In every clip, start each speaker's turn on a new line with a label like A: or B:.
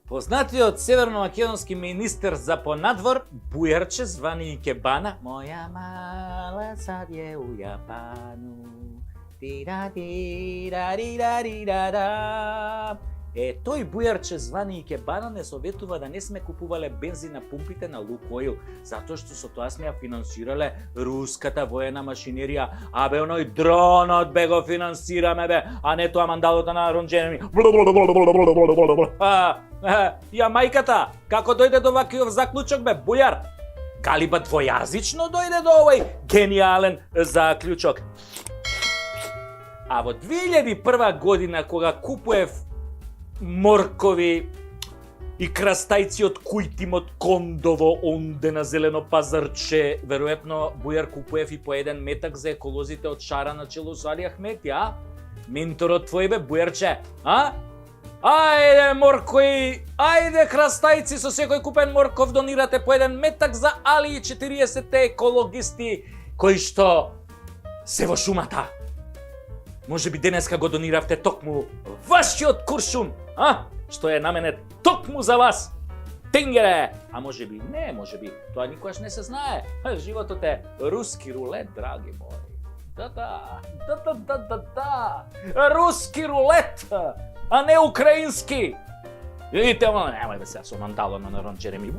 A: Познатиот северно-македонски министер за понадвор, Бујарче, звани Икебана, моја мала сад е у Јапану. Тој Бујарче звани Икебана не советува да не сме купувале бензин на пумпите на Лукоил, затоа што со тоа сме ја финансирале руската воена машинерија, бе оној дронот бе го финансираме бе, а не тоа мандалото на Ронџенеми. Ја мајката, како дојде до вакиов заклучок бе, Бујар? Калиба двојазично дојде до овој гениален заклучок. А во 2001 година, кога купуев моркови и крастајци од кујтимот Кондово онде на зелено пазарче, веројатно Бујар купуев и по еден метак за еколозите од Шара на чело со Али Ахмети, менторот твој бе, Бујарче, Ајде моркови, ајде крастајци, со секој купен морков донирате по еден метак за Али и 40 екологисти кои што се во шумата. Може би денеска го дониравте токму вашиот куршум, што е наменет токму за вас. Тенгере! А може би не, може би тоа никогаш не се знае. Животот е руски рулет, драги мои. Да. Руски рулет, а не украински. Видите, немај да се со мандалото на Ронџенеми.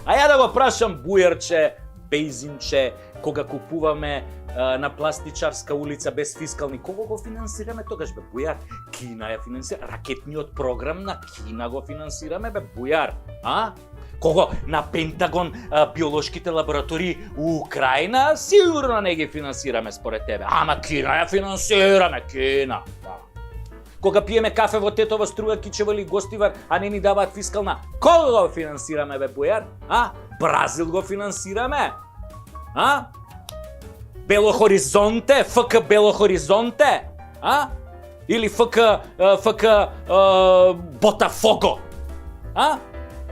A: А ја да го прашам Бујарче, Бейзинче, кога купуваме на Пластичарска улица без фискални, кого го финансираме тогаш бе, Бујар? Кина ја финансира, ракетниот програм на Кина го финансираме бе, Бујар, Кого на Пентагон биолошките лаборатории у Украина сигурно не ги финансираме според тебе. Ама Кина ја финансираме, Кина. Кога пиеме кафе во Тетово, Струја, Кичево или Гостивар, а не ни даваат фискална, кого го финансираме бе, Бујар? Бразил го финансираме? Бело Хоризонте, ФК Бело Хоризонте? Или ФК Ботафого?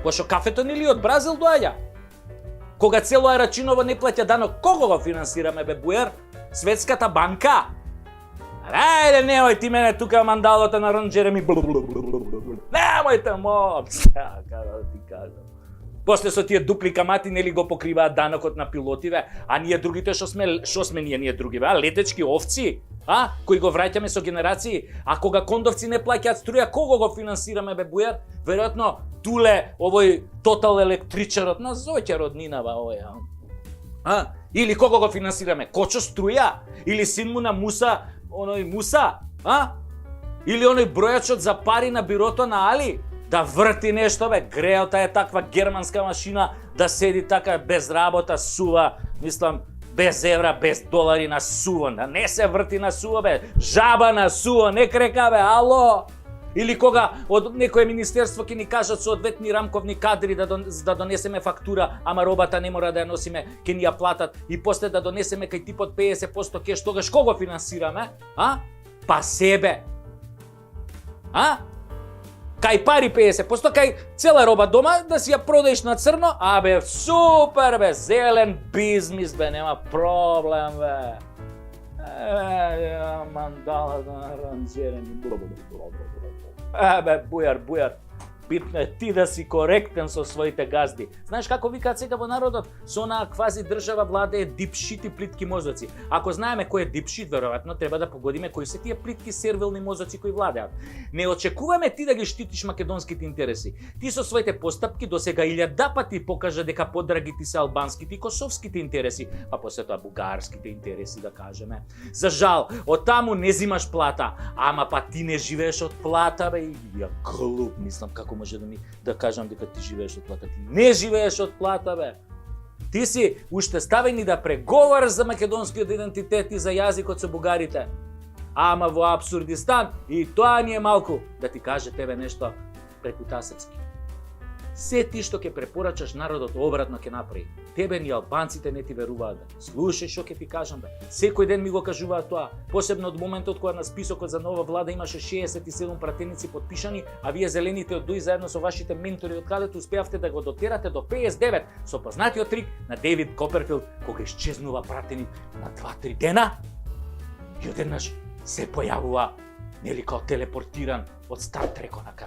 A: Пошто кафето нели од Бразил доаѓа? Кога цело Арачиново не плаќа данок, кого го финансираме бе, Бујар? Светската банка? Ајде, немој ти мене тука мандалото на Ронџенеми. Немојте, момци, како да ти кажам. После со тие дупли камати нели го покриваат данокот на пилотиве, а ние другите што сме ние другиве, летечки овци, кои го враќаме со генерации, а кога кондовци не плаќаат струја, кого го финансираме бе, Бујар? Веројатно Туле, овој Тотал електричарот на Зоќа роднинава овој, Или кого го финансираме? Кочо Струја? Или син му на Муса, оној Муса, Или оној бројачот за пари на бирото на Али? Да врти нешто бе, греота е таква германска машина, да седи така без работа, сува, мислам, без евра, без долари на суво, да не се врти на суво бе, жаба на суво, не крека бе, ало! Или кога од некое министерство ќе ни кажат соодветни рамковни кадри да донесеме фактура, ама робата не мора да ја носиме, ќе ни ја платат и после да донесеме кај типот 50% кеш, тогаш кого финансираме? Па себе. Кај пари 50%, кај цела роба дома да си ја продаеш на црно, бе, супер бе, зелен бизнис бе, нема проблем бе. Мандала на Ронџенеми. Бе, Бујар, битно е ти да си коректен со своите газди. Знаеш како викаат сега во народот? Со онаа квази држава владее дипшит и плитки мозоци. Ако знаеме кој е дипшит, веројатно треба да погодиме кои се тие плитки сервилни мозоци кои владеат. Не очекуваме ти да ги штитиш македонските интереси. Ти со своите постапки досега 1000 пати покажа дека подраги ти се албанските и косовските интереси, а после тоа бугарските интереси да кажеме. За жал, од таму не зимаш плата, ама па ти не живееш од плата бе, ја глуп, мислам како може да кажам дека ти живееш од плата. Ти не живееш од плата бе. Ти си уште ставени да преговараш за македонскиот идентитет и за јазикот со бугарите. Ама во Апсурдистан и тоа ни е малку, да ти каже тебе нешто преку тасецки. Се ти што ќе препорачаш народот обратно ќе направи. Тебе ни албанците не ти веруваат. Слушај што ќе ти кажам бе. Секој ден ми го кажуваат тоа, посебно од моментот кога на списокот за нова влада имаше 67 пратеници потпишани, а вие зелените од ДУИ заедно со вашите ментори од кадето успеавте да го дотерате до 59 со познатиот трик на Дейвид Коперфилд кога исчезнува пратеник на 2-3 дена и одеднаш се појавува нели као телепортиран од Стар Трек онака.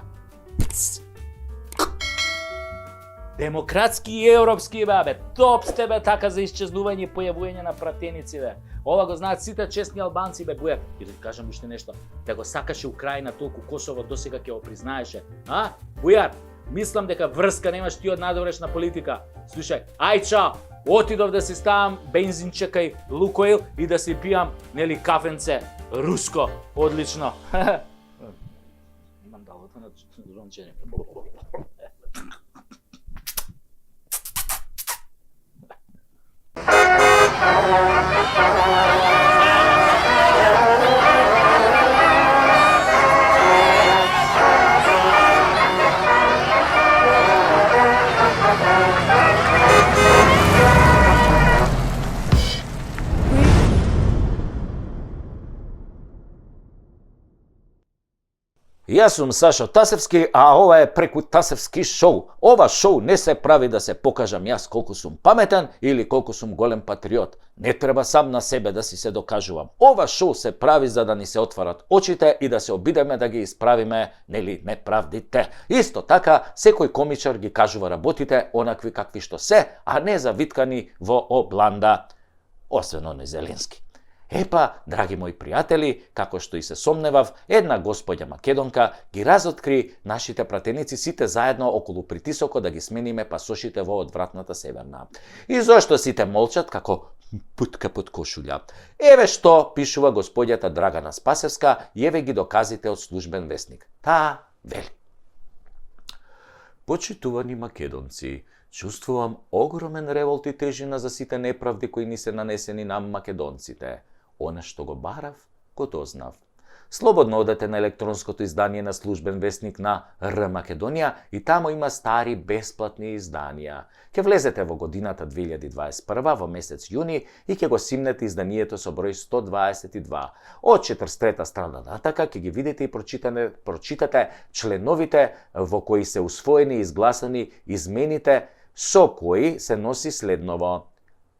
A: Демократски и европски бе, топ сте бе така за исчезнување и појавување на пратеници бе. Ова го знаат сите честни албанци бе Бујар. И да ти кажам уште нешто, да го сакаше Украина толку Косово досега ќе го признаеше. А? Бујар, мислам дека врска немаш ти од надворешна политика. Слушај, ај чао, отидов да си ставам бензинче кај Лукойл и да си пијам нели кафенце руско, одлично. Имам далото на рончење.
B: Јас сум Сашо Тасевски, а ова е Преку Тасевски шоу. Ова шоу не се прави да се покажам јас колку сум паметен или колку сум голем патриот. Не треба сам на себе да си се докажувам. Ова шоу се прави за да ни се отварат очите и да се обидеме да ги исправиме, нели, неправдите. Исто така, секој комичар ги кажува работите онакви какви што се, а не завиткани во обланда. Освен оној Зеленски. Епа, драги мои пријатели, како што и се сомневав, една господја македонка ги разоткри нашите пратеници сите заедно околу притисокот да ги смениме пасошите во одвратната Северна. И зошто сите молчат како путка под кошулја? Еве што пишува господјата Драгана Спасевска и еве ги доказите од службен весник. Таа вели: Почитувани македонци, чувствувам огромен револт и тежина за сите неправди кои ни се нанесени на македонците. Она што го барав, го дознав. Слободно одете на електронското издание на службен весник на Р Македонија и тамо има стари бесплатни изданија. Ке влезете во годината 2021 во месец јуни и ќе го симнете изданието со број 122. Од 43-та страна натака ќе ги видите и прочитате членовите во кои се усвоени и изгласани измените со кои се носи следново: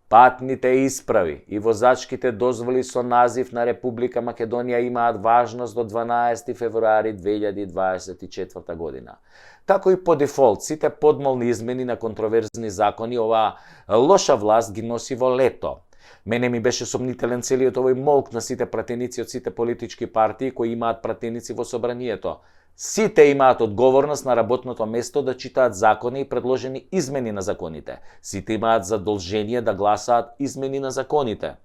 B: патните исправи и возачките дозволи со назив на Република Македонија имаат важност до 12 февруари 2024 година. Тако и по дефолт, сите подмолни измени на контроверзни закони оваа лоша власт ги носи во лето. Мене ми беше сомнителен целиот овој молк на сите пратеници од сите политички партии кои имаат пратеници во собранието. Сите имаат одговорност на работното место да читаат закони и предложени измени на законите. Сите имаат задолжение да гласаат измени на законите.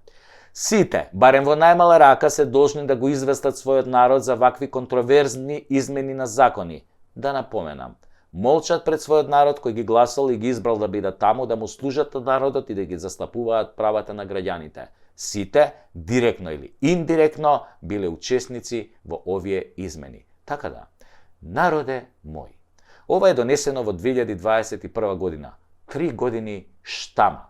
B: Сите, барем во најмала рака, се должни да го известат својот народ за вакви контроверзни измени на закони. Да напоменам, молчат пред својот народ кој ги гласал и ги избрал да бидат таму, да му служат на народот и да ги застапуваат правата на граѓаните. Сите, директно или индиректно, биле учесници во овие измени. Така да, народе мој, ова е донесено во 2021 година. 3 години штама.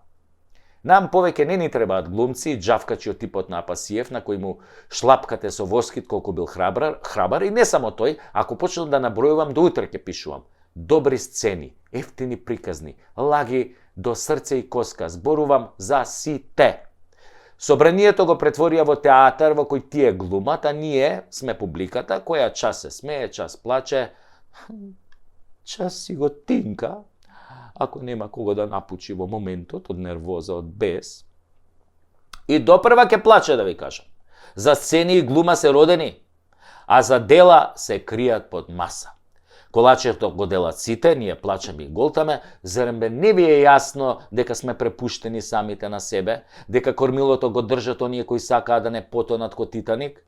B: Нам повеќе не ни требаат глумци и џавкачи од типот на Апасиев, на кој му шлапкате со воскит колку бил храбар, и не само тој, ако почнам да набројувам, до утре ќе пишувам. Добри сцени, ефтини приказни, лаги до срце и коска, зборувам за сите. Собранието го претворија во театар во кој тие глумат, а ние сме публиката која час се смее, час плаче, час си го тинка, ако нема кого да напучи во моментот од нервоза, од бес. И допрва ќе плаче, да ви кажам. За сцени и глума се родени, а за дела се кријат под маса. Колачето го делат сите, ние плачеме и голтаме, зарем бе не ви е јасно дека сме препуштени самите на себе, дека кормилото го држат оние кои сакаат да не потонат ко Титаник?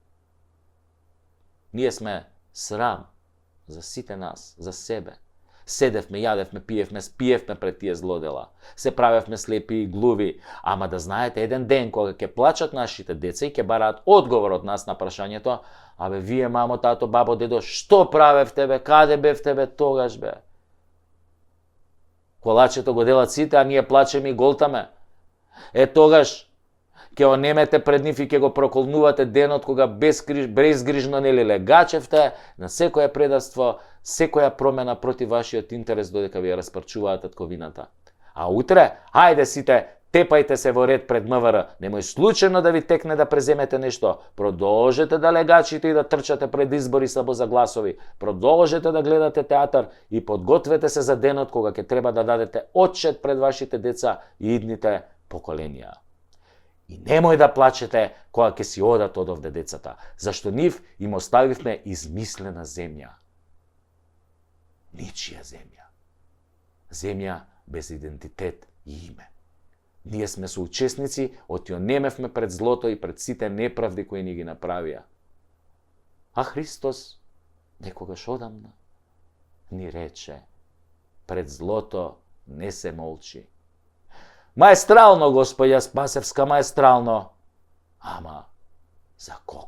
B: Ние сме срам за сите нас, за себе. Седевме, јадевме, пиевме, спиевме пред тие злодела. Се правевме слепи и глуви, ама да знаете, еден ден кога ќе плачат нашите деца и ќе бараат одговор од нас на прашањето: абе, вие, мамо, тато, бабо, дедо, што правевте бе, каде бевте бе тогаш бе? Колачето го делат сите, а ние плачеме и голтаме. Тогаш ќе онемете пред нив и ќе го проколнувате денот кога безгрижно нели легачевте на секое предавство, секоја промена против вашиот интерес додека ви ја распарчуваат татковината. А утре, хајде сите, тепајте се во ред пред МВР. Немој случајно да ви текне да преземете нешто. Продолжете да легачите и да трчате пред избори само за гласови. Продолжете да гледате театар и подгответе се за денот кога ќе треба да дадете отчет пред вашите деца и идните поколенија. И немој да плачете кога ќе си одат од овде децата, зашто нив им оставивме измислена земја. Ничија земја. Земја без идентитет и име. Ние сме соучесници, отјонемевме пред злото и пред сите неправди кои ни ги направија. А Христос, некогаш одамна, ни рече, пред злото не се молчи. Маестрално, Господја Спасевска, маестрално. Ама, за кого?